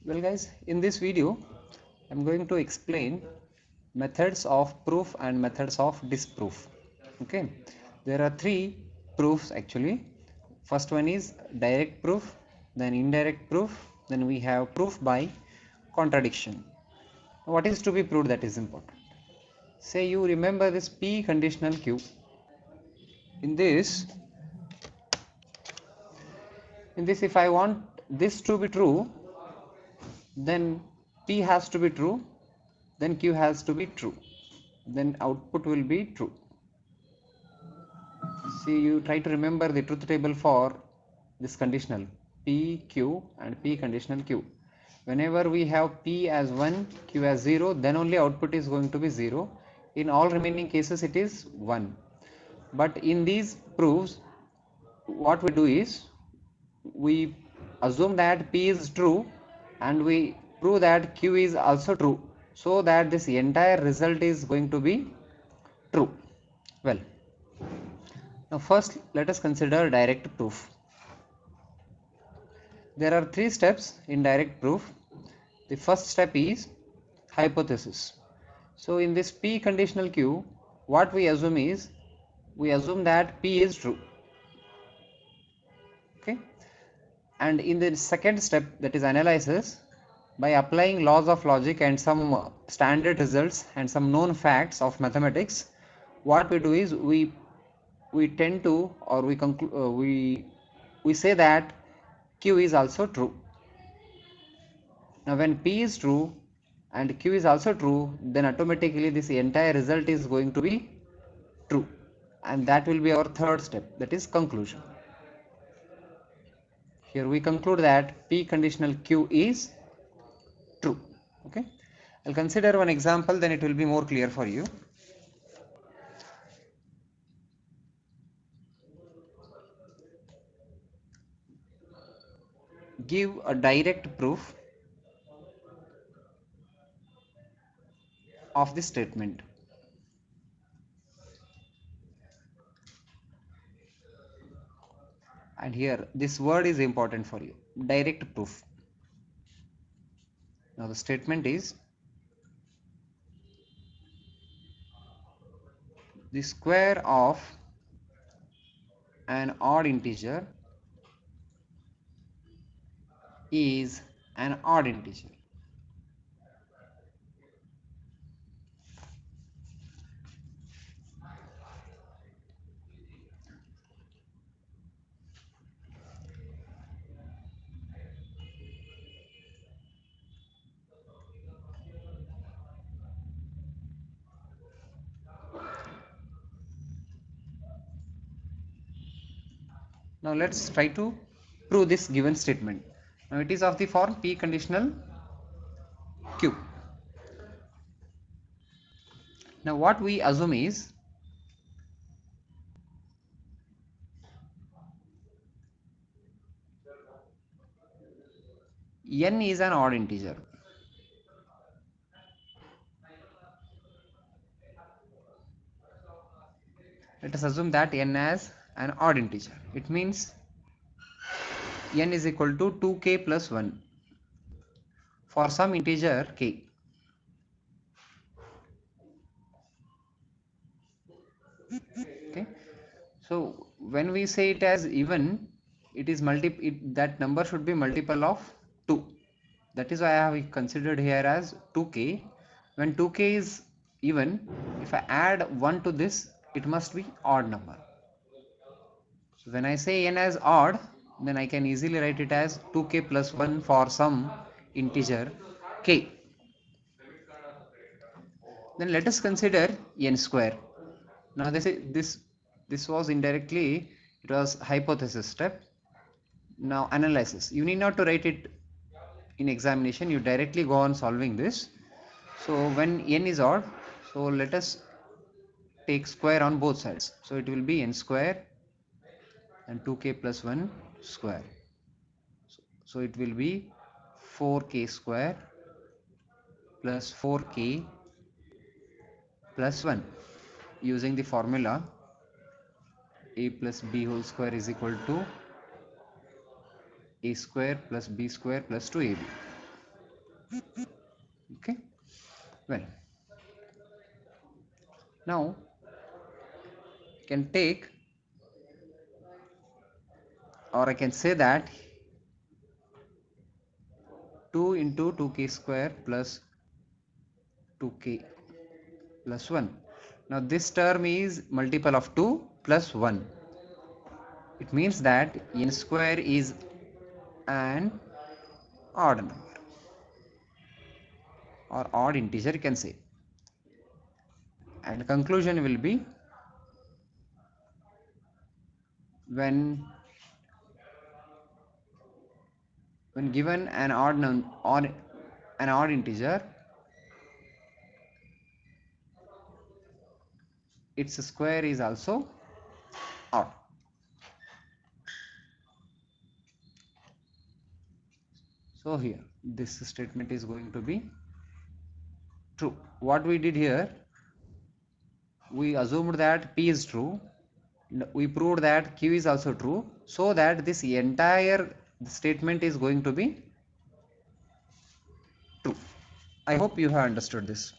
Well guys, in this video I'm going to explain methods of proof and methods of disproof. Okay, there are three proofs actually. First one is direct proof, then indirect proof, then we have proof by contradiction. What is to be proved, that is important. Say you remember this P conditional Q. In this if I want this to be true, then P has to be true, then Q has to be true, then output will be true. See, you try to remember the truth table for this conditional P, Q and P conditional Q. Whenever we have P as 1, Q as 0, then only output is going to be 0. In all remaining cases it is 1. But in these proofs, what we do is we assume that P is true and we prove that Q is also true, so that this entire result is going to be true. Well, now first let us consider direct proof. There are three steps in direct proof. The first step is hypothesis. So in this P conditional Q, what we assume is, we assume that P is true. Okay. And in the second step, that is analysis, by applying laws of logic and some standard results and some known facts of mathematics, what we do is we tend to, or we conclude, we say that Q is also true. Now when P is true and Q is also true, then automatically this entire result is going to be true, and that will be our third step, that is conclusion. Here we conclude that P conditional Q is true. Okay, I'll consider one example, then it will be more clear for you. Give a direct proof of this statement. And here this word is important for you, direct proof. Now the statement is, the square of an odd integer is an odd integer. Now let's try to prove this given statement. Now it is of the form P conditional Q. Now what we assume is, n is an odd integer. Let us assume that n as an odd integer. It means n is equal to 2k plus 1 for some integer k. Okay. So when we say it as even, it is that number should be multiple of 2. That is why I have considered here as 2k. When 2k is even, if I add 1 to this, it must be odd number. So when I say n as odd, then I can easily write it as 2k plus 1 for some integer k. Then let us consider n square. Now this was indirectly, it was hypothesis step. Now analysis. You need not to write it in examination, you directly go on solving this. So when n is odd, so let us take square on both sides. So it will be n square and 2k plus 1 square. So it will be 4k square plus 4k plus 1, using the formula a plus b whole square is equal to a square plus b square plus 2ab. Okay, well, now you can take, or I can say that 2 into 2k square plus 2k plus 1. Now this term is multiple of 2 plus 1. It means that n square is an odd number or odd integer, you can say. And conclusion will be, when given an an odd integer, its square is also odd. So here this statement is going to be true. What we did here, we assumed that P is true, we proved that Q is also true, so that this entire statement is going to be true. I hope you have understood this.